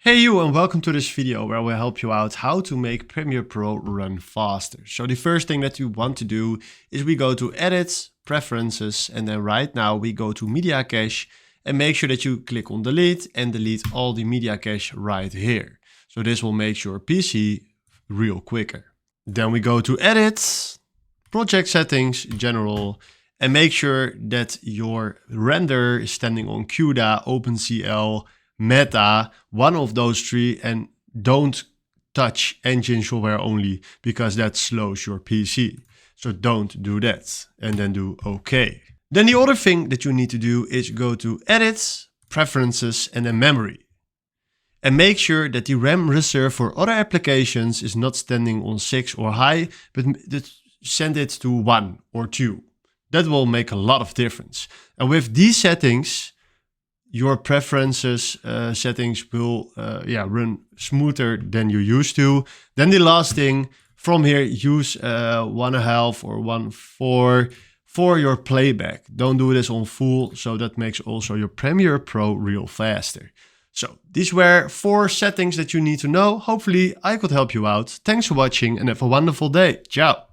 Hey you, and welcome to this video where I will help you out how to make Premiere Pro run faster. So the first thing that you want to do is we go to Edit, Preferences, and then right now we go to Media Cache and make sure that you click on Delete and delete all the media cache right here. So this will make your PC real quicker. Then we go to Edit, Project Settings, General, and make sure that your render is standing on CUDA, OpenCL, Meta, one of those three, and don't touch engine software only because that slows your PC. So don't do that, and then do OK. Then the other thing that you need to do is go to Edit, Preferences, and then Memory. And make sure that the RAM reserve for other applications is not standing on 6 or high, but send it to 1 or 2. That will make a lot of difference. And with these settings, your preferences settings will run smoother than you used to. Then the last thing, from here, use 1.5 or 1.4 for your playback. Don't do this on full, so that makes also your Premiere Pro real faster. So these were 4 settings that you need to know. Hopefully I could help you out. Thanks for watching and have a wonderful day. Ciao.